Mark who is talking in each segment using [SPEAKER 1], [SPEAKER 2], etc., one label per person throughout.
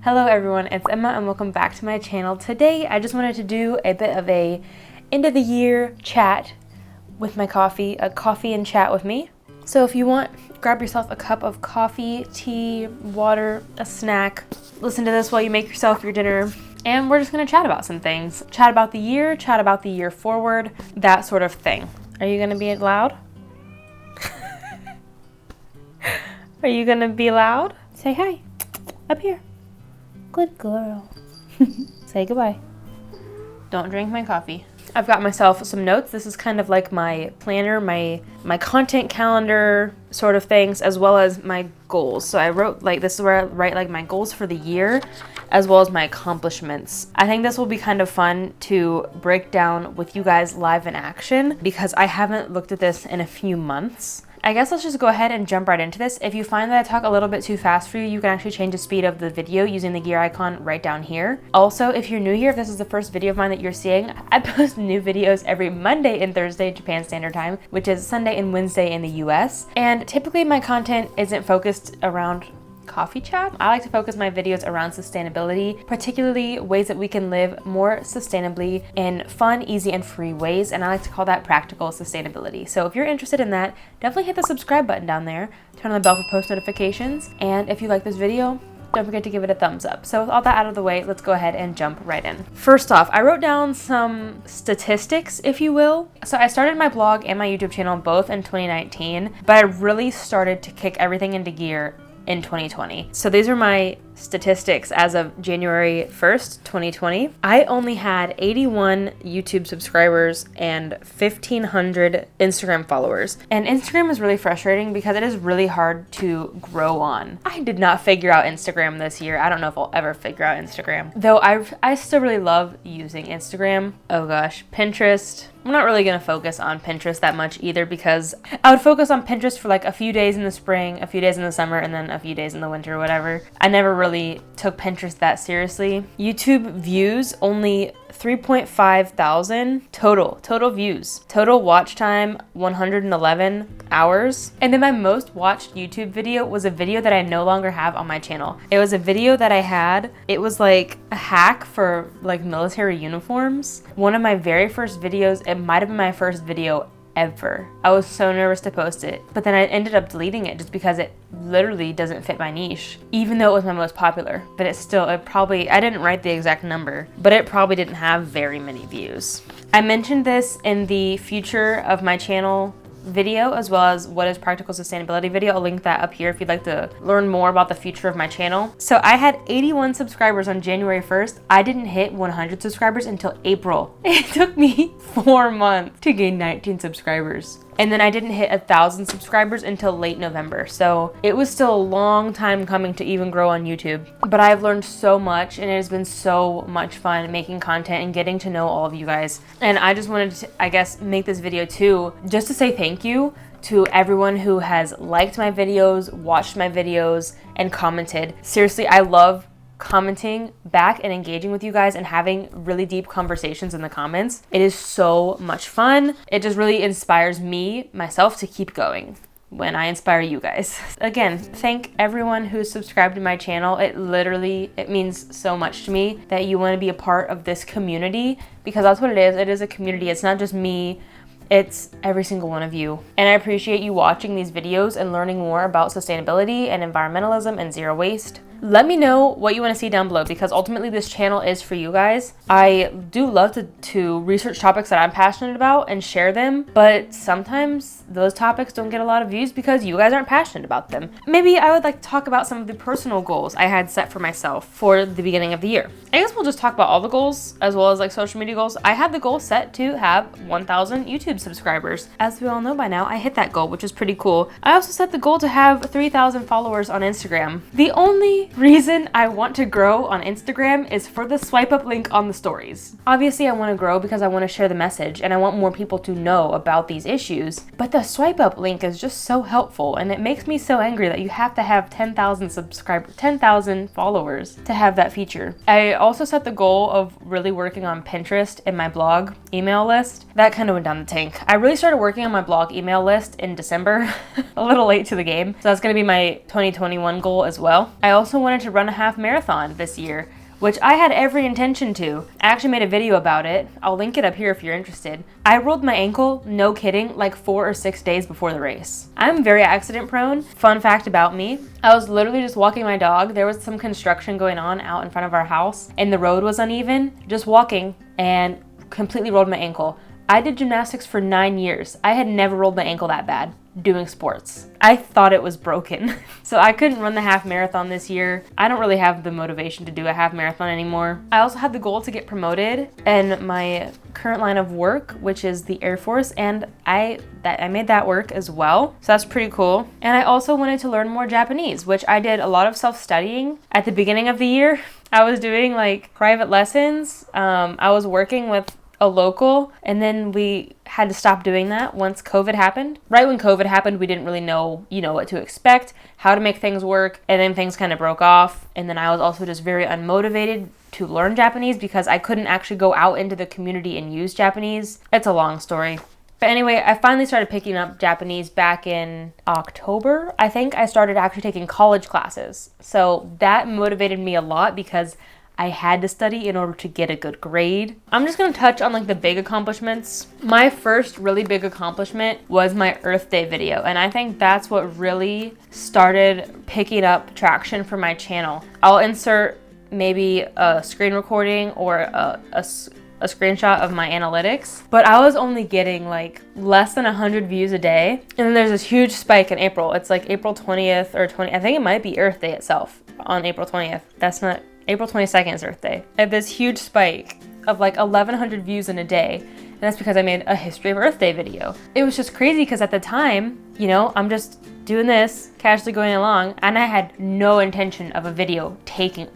[SPEAKER 1] Hello everyone, it's Emma and welcome back to my channel. Today I just wanted to do a bit of a end of the year chat with my coffee, a coffee and chat with me. So if you want, grab yourself a cup of coffee, tea, water, a snack. Listen to this while you make yourself your dinner. And we're just gonna chat about some things. Chat about the year forward, that sort of thing. Are you gonna be loud? Are you gonna be loud? Say hi, up here. Good girl. Say goodbye. Don't drink my coffee. I've got myself some notes. This is kind of like my planner, my content calendar sort of things, as well as my goals. So I wrote, this is where I write like my goals for the year, as well as my accomplishments. I think this will be kind of fun to break down with you guys live in action because I haven't looked at this in a few months. I guess let's just go ahead and jump right into this. If you find that I talk a little bit too fast for you, you can actually change the speed of the video using the gear icon right down here. Also, if you're new here, if this is the first video of mine that you're seeing, I post new videos every Monday and Thursday Japan Standard Time, which is Sunday and Wednesday in the US. And typically my content isn't focused around coffee chat. I like to focus my videos around sustainability, particularly ways that we can live more sustainably in fun, easy, and free ways, and I like to call that practical sustainability. So if you're interested in that, definitely hit the subscribe button down there, turn on the bell for post notifications, and if you like this video, don't forget to give it a thumbs up. So with all that out of the way, let's go ahead and jump right in. First off, I wrote down some statistics, if you will. So I started my blog and my YouTube channel both in 2019, but I really started to kick everything into gear in 2020. So these are my statistics as of January 1st, 2020. I only had 81 YouTube subscribers and 1,500 Instagram followers. And Instagram is really frustrating because it is really hard to grow on. I did not figure out Instagram this year. I don't know if I'll ever figure out Instagram. Though I still really love using Instagram. Oh gosh, Pinterest. I'm not really gonna focus on Pinterest that much either because I would focus on Pinterest for like a few days in the spring, a few days in the summer, and then a few days in the winter or whatever. I never really took Pinterest that seriously. YouTube views, only 3.5 thousand total views. Total watch time, 111 hours. And then my most watched YouTube video was a video that I no longer have on my channel. It was a video that I had. It was like a hack for like military uniforms. One of my very first videos, it might have been my first video ever. I was so nervous to post it, but then I ended up deleting it just because it literally doesn't fit my niche, even though it was my most popular. But I didn't write the exact number, but it probably didn't have very many views. I mentioned this in the future of my channel video, as well as what is practical sustainability video. I'll link that up here if you'd like to learn more about the future of my channel. So I had 81 subscribers on January 1st. I didn't hit 100 subscribers until April. It took me 4 months to gain 19 subscribers. And then I didn't hit 1,000 subscribers until late November. So it was still a long time coming to even grow on YouTube. But I've learned so much and it has been so much fun making content and getting to know all of you guys. And I just wanted to, I guess, make this video too, just to say thank you to everyone who has liked my videos, watched my videos, and commented. Seriously, I love commenting back and engaging with you guys and having really deep conversations in the comments. It is so much fun. It just really inspires myself to keep going when I inspire you guys. Again, thank everyone who's subscribed to my channel. It means so much to me that you want to be a part of this community, because that's what it is. It is a community. It's not just me. It's every single one of you. And I appreciate you watching these videos and learning more about sustainability and environmentalism and zero waste. Let me know what you want to see down below, because ultimately this channel is for you guys. I do love to research topics that I'm passionate about and share them, but sometimes those topics don't get a lot of views because you guys aren't passionate about them. Maybe I would like to talk about some of the personal goals I had set for myself for the beginning of the year. I guess we'll just talk about all the goals as well as like social media goals. I had the goal set to have 1,000 YouTube subscribers. As we all know by now, I hit that goal, which is pretty cool. I also set the goal to have 3,000 followers on Instagram. The only reason I want to grow on Instagram is for the swipe up link on the stories. Obviously I want to grow because I want to share the message and I want more people to know about these issues, but the swipe up link is just so helpful and it makes me so angry that you have to have 10,000 subscribers, 10,000 followers to have that feature. I also set the goal of really working on Pinterest and my blog email list. That kind of went down the tank. I really started working on my blog email list in December, a little late to the game. So that's going to be my 2021 goal as well. I also wanted to run a half marathon this year, which I had every intention to. I actually made a video about it. I'll link it up here if you're interested. I rolled my ankle, no kidding, like 4 or 6 days before the race. I'm very accident prone. Fun fact about me, I was literally just walking my dog. There was some construction going on out in front of our house and the road was uneven. Just walking and completely rolled my ankle. I did gymnastics for 9 years. I had never rolled my ankle that bad doing sports. I thought it was broken. So I couldn't run the half marathon this year. I don't really have the motivation to do a half marathon anymore. I also had the goal to get promoted in my current line of work, which is the Air Force, and I made that work as well. So that's pretty cool. And I also wanted to learn more Japanese, which I did a lot of self-studying at the beginning of the year. I was doing like private lessons. I was working with a local, and then we had to stop doing that once COVID happened. Right when COVID happened, we didn't really know, what to expect, how to make things work, and then things kind of broke off. And then I was also just very unmotivated to learn Japanese because I couldn't actually go out into the community and use Japanese. It's a long story. But anyway, I finally started picking up Japanese back in October. I think I started actually taking college classes. So that motivated me a lot because I had to study in order to get a good grade. I'm just gonna touch on like the big accomplishments. My first really big accomplishment was my Earth Day video, and I think that's what really started picking up traction for my channel. I'll insert maybe a screen recording or a screenshot of my analytics, but I was only getting like less than 100 views a day. And then there's this huge spike in April. It's like April 20th or 20, I think it might be Earth Day itself on April 20th. That's not, April 22nd is Earth Day. I had this huge spike of like 1,100 views in a day. And that's because I made a History of Earth Day video. It was just crazy because at the time, I'm just doing this, casually going along, and I had no intention of a video taking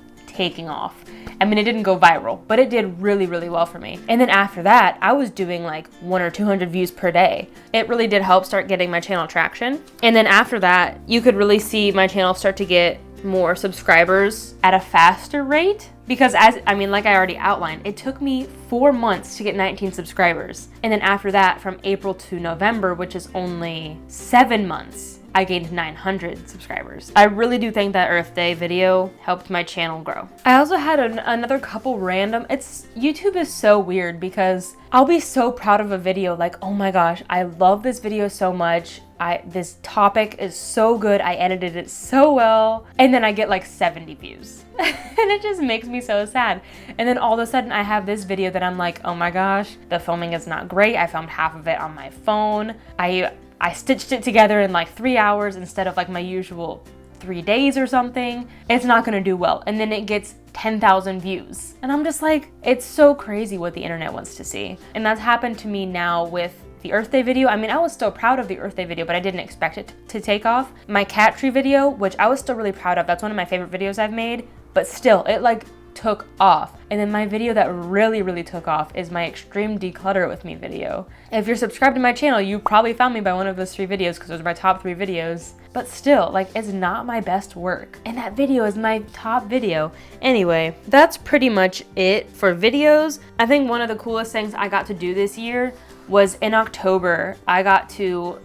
[SPEAKER 1] off. I mean, it didn't go viral, but it did really, really well for me. And then after that, I was doing like 100 or 200 views per day. It really did help start getting my channel traction. And then after that, you could really see my channel start to get more subscribers at a faster rate because like I already outlined, it took me 4 months to get 19 subscribers. And then after that, from April to November, which is only 7 months, I gained 900 subscribers. I really do think that Earth Day video helped my channel grow. I also had another couple random, YouTube is so weird because I'll be so proud of a video like, oh my gosh, I love this video so much. This topic is so good. I edited it so well. And then I get like 70 views. And it just makes me so sad. And then all of a sudden I have this video that I'm like, oh my gosh, the filming is not great. I filmed half of it on my phone. I stitched it together in like 3 hours instead of like my usual 3 days or something. It's not gonna do well. And then it gets 10,000 views. And I'm just like, it's so crazy what the internet wants to see. And that's happened to me now with the Earth Day video. I mean, I was still proud of the Earth Day video, but I didn't expect it to take off. My cat tree video, which I was still really proud of, that's one of my favorite videos I've made, but still, it like took off. And then my video that really, really took off is my Extreme Declutter with Me video. If you're subscribed to my channel, you probably found me by one of those 3 videos because those are my top 3 videos. But still, like, it's not my best work. And that video is my top video. Anyway, that's pretty much it for videos. I think one of the coolest things I got to do this year was in October, I got to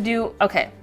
[SPEAKER 1] do,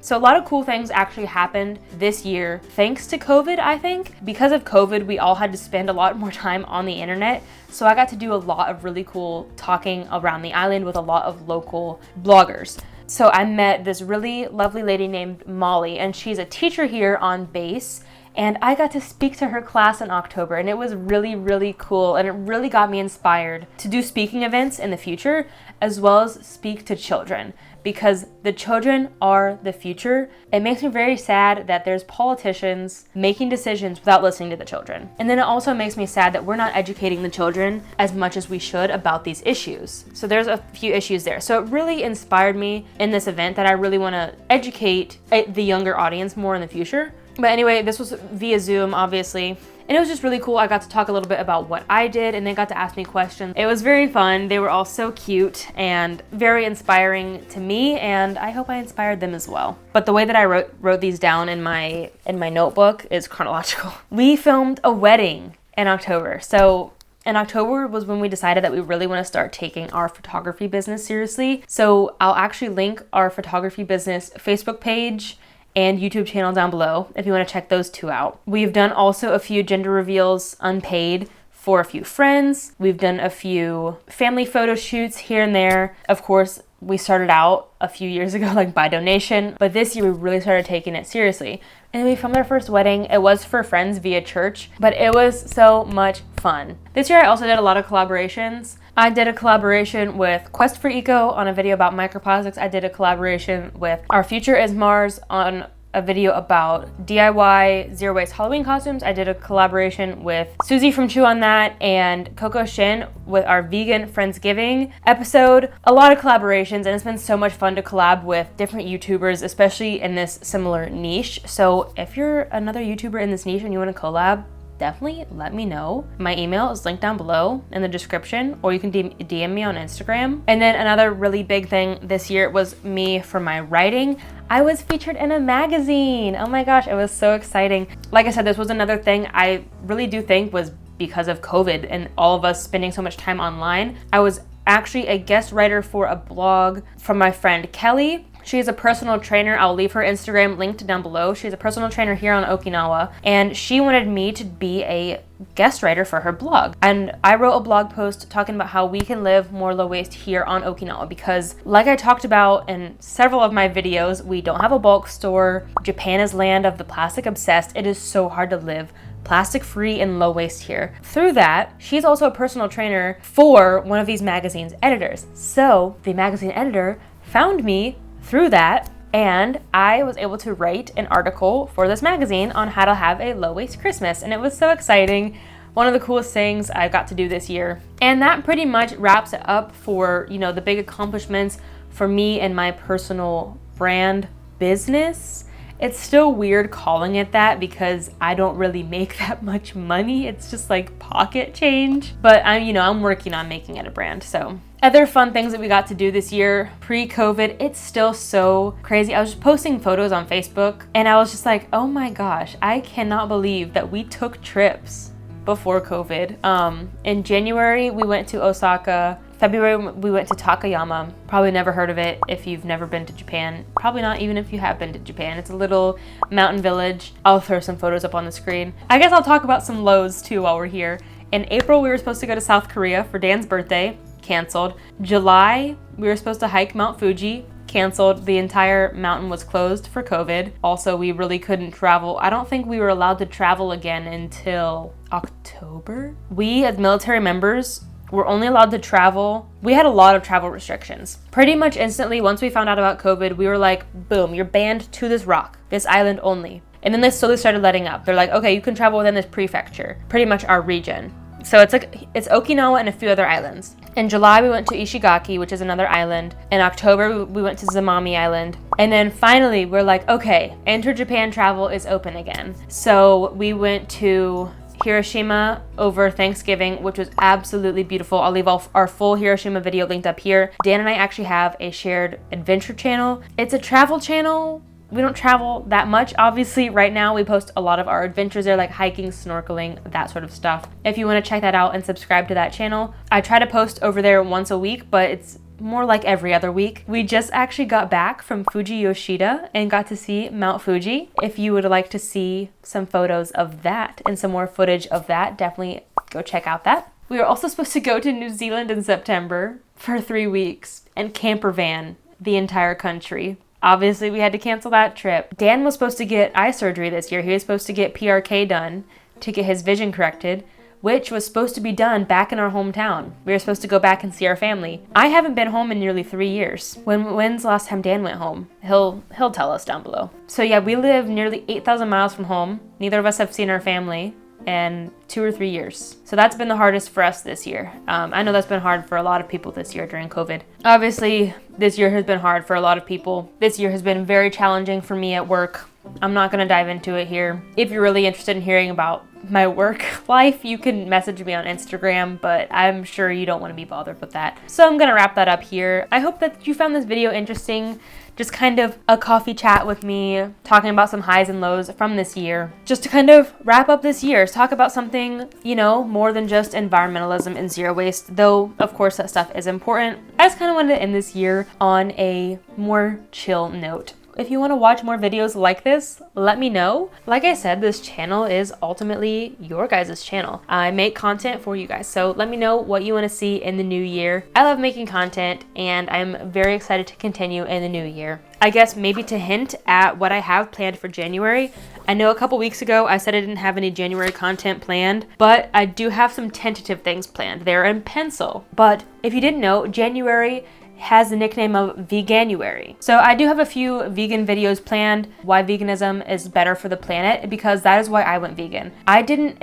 [SPEAKER 1] so a lot of cool things actually happened this year thanks to COVID, I think. Because of COVID, we all had to spend a lot more time on the internet. So I got to do a lot of really cool talking around the island with a lot of local bloggers. So I met this really lovely lady named Molly, and she's a teacher here on base. And I got to speak to her class in October, and it was really, really cool. And it really got me inspired to do speaking events in the future, as well as speak to children, because the children are the future. It makes me very sad that there's politicians making decisions without listening to the children. And then it also makes me sad that we're not educating the children as much as we should about these issues. So there's a few issues there. So it really inspired me in this event that I really want to educate the younger audience more in the future. But anyway, this was via Zoom, obviously. And it was just really cool. I got to talk a little bit about what I did, and they got to ask me questions. It was very fun. They were all so cute and very inspiring to me, and I hope I inspired them as well. But the way that I wrote these down in my notebook is chronological. We filmed a wedding in October. So in October was when we decided that we really want to start taking our photography business seriously. So I'll actually link our photography business Facebook page and YouTube channel down below if you want to check those two out. We've done also a few gender reveals unpaid for a few friends. We've done a few family photo shoots here and there. Of course, we started out a few years ago like by donation, but this year we really started taking it seriously. And we filmed our first wedding. It was for friends via church, but it was so much fun. This year I also did a lot of collaborations. I did a collaboration with Quest for Eco on a video about microplastics. I did a collaboration with Our Future is Mars on a video about DIY zero waste Halloween costumes. I did a collaboration with Susie from Chew on that and Coco Shin with our vegan Friendsgiving episode. A lot of collaborations, and it's been so much fun to collab with different YouTubers, especially in this similar niche. So if you're another YouTuber in this niche and you want to collab, definitely let me know. My email is linked down below in the description, or you can DM me on Instagram. And then another really big thing this year was me for my writing. I was featured in a magazine. Oh my gosh, it was so exciting. Like I said, this was another thing I really do think was because of COVID and all of us spending so much time online. I was actually a guest writer for a blog from my friend Kelly. She's a personal trainer. I'll leave her Instagram linked down below. She's a personal trainer here on Okinawa, and she wanted me to be a guest writer for her blog. And I wrote a blog post talking about how we can live more low waste here on Okinawa because, like I talked about in several of my videos, we don't have a bulk store. Japan is land of the plastic obsessed. It is so hard to live plastic free and low waste here. Through that, she's also a personal trainer for one of these magazine's editors. So the magazine editor found me through that, and I was able to write an article for this magazine on how to have a low waste Christmas, and it was so exciting. One of the coolest things I got to do this year. And that pretty much wraps it up for, you know, the big accomplishments for me and my personal brand business. It's still weird calling it that because I don't really make that much money. It's just like pocket change, but I'm working on making it a brand. So other fun things that we got to do this year, pre-COVID, it's still so crazy. I was just posting photos on Facebook and I was just like, oh my gosh, I cannot believe that we took trips before COVID. In January, we went to Osaka. February, we went to Takayama. Probably never heard of it if you've never been to Japan. Probably not even if you have been to Japan. It's a little mountain village. I'll throw some photos up on the screen. I guess I'll talk about some lows too while we're here. In April, we were supposed to go to South Korea for Dan's birthday. Canceled. July, we were supposed to hike Mount Fuji. Canceled. The entire mountain was closed for COVID. Also, we really couldn't travel. I don't think we were allowed to travel again until October. We, as military members, were only allowed to travel. We had a lot of travel restrictions. Pretty much instantly, once we found out about COVID, we were like, boom, you're banned to this rock, this island only. And then they slowly started letting up. They're like, okay, you can travel within this prefecture, pretty much our region. So it's Okinawa and a few other islands. In July, we went to Ishigaki, which is another island. In October, we went to Zamami Island. And then finally, we're like, okay, inter-Japan travel is open again. So we went to Hiroshima over Thanksgiving, which was absolutely beautiful. I'll leave our full Hiroshima video linked up here. Dan and I actually have a shared adventure channel. It's a travel channel. We don't travel that much. Obviously, right now we post a lot of our adventures there, like hiking, snorkeling, that sort of stuff. If you want to check that out and subscribe to that channel, I try to post over there once a week, but it's more like every other week. We just actually got back from Fuji Yoshida and got to see Mount Fuji. If you would like to see some photos of that and some more footage of that, definitely go check out that. We were also supposed to go to New Zealand in September for 3 weeks and camper van the entire country. Obviously, we had to cancel that trip. Dan was supposed to get eye surgery this year. He was supposed to get PRK done to get his vision corrected, which was supposed to be done back in our hometown. We were supposed to go back and see our family. I haven't been home in nearly 3 years. When's the last time Dan went home? He'll tell us down below. So yeah, we live nearly 8,000 miles from home. Neither of us have seen our family in 2 or 3 years. So that's been the hardest for us this year. I know that's been hard for a lot of people this year during COVID. Obviously, this year has been hard for a lot of people. This year has been very challenging for me at work. I'm not gonna dive into it here. If you're really interested in hearing about my work life, you can message me on Instagram, but I'm sure you don't want to be bothered with that. So I'm gonna wrap that up here. I hope that you found this video interesting. Just kind of a coffee chat with me, talking about some highs and lows from this year. Just to kind of wrap up this year, talk about something, more than just environmentalism and zero waste, though of course that stuff is important. I just kind of wanted to end this year on a more chill note. If you want to watch more videos like this, let me know. Like I said, this channel is ultimately your guys' channel. I make content for you guys, so let me know what you want to see in the new year. I love making content, and I'm very excited to continue in the new year. I guess maybe to hint at what I have planned for January. I know a couple weeks ago I said I didn't have any January content planned, but I do have some tentative things planned. They're in pencil. But if you didn't know, January has the nickname of Veganuary. So I do have a few vegan videos planned, why veganism is better for the planet, because that is why I went vegan. I didn't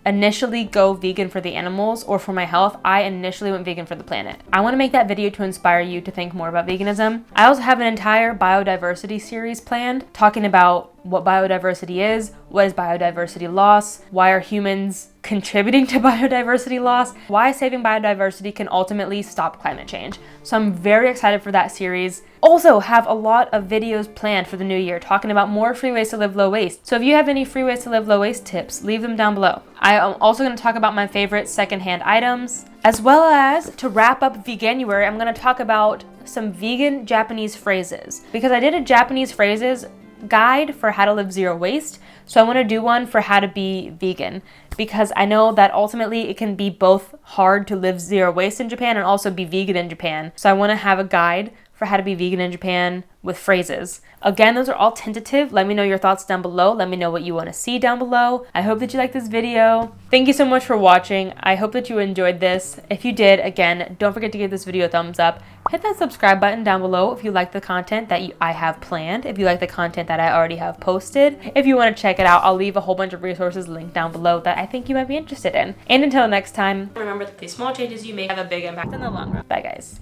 [SPEAKER 1] initially go vegan for the animals or for my health. I initially went vegan for the planet. I want to make that video to inspire you to think more about veganism. I also have an entire biodiversity series planned, talking about what biodiversity is, what is biodiversity loss, why are humans contributing to biodiversity loss, why saving biodiversity can ultimately stop climate change. So I'm very excited for that series. Also have a lot of videos planned for the new year talking about more free ways to live low waste. So if you have any free ways to live low waste tips, leave them down below. I am also going to talk about my favorite secondhand items, as well as to wrap up Veganuary, I'm going to talk about some vegan Japanese phrases, because I did a Japanese phrases guide for how to live zero waste. So I want to do one for how to be vegan, because I know that ultimately it can be both hard to live zero waste in Japan and also be vegan in Japan. So I want to have a guide for how to be vegan in Japan with phrases. Again, those are all tentative. Let me know your thoughts down below. Let me know what you want to see down below. I hope that you like this video. Thank you so much for watching. I hope that you enjoyed this. If you did, again, don't forget to give this video a thumbs up. Hit that subscribe button down below if you like the content that I have planned, if you like the content that I already have posted. If you want to check it out, I'll leave a whole bunch of resources linked down below that I think you might be interested in. And until next time, remember that the small changes you make have a big impact in the long run. Bye, guys.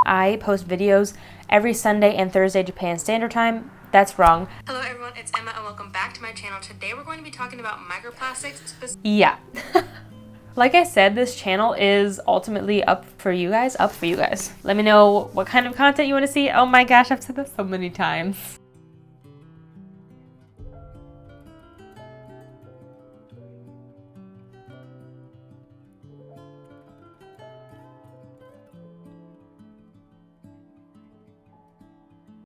[SPEAKER 1] I post videos every Sunday and Thursday Japan Standard Time. That's wrong.
[SPEAKER 2] Hello everyone, it's Emma and welcome back to my channel. Today we're going to be talking about microplastics.
[SPEAKER 1] Yeah. Like I said, this channel is ultimately up for you guys. Let me know what kind of content you want to see. Oh my gosh, I've said this so many times.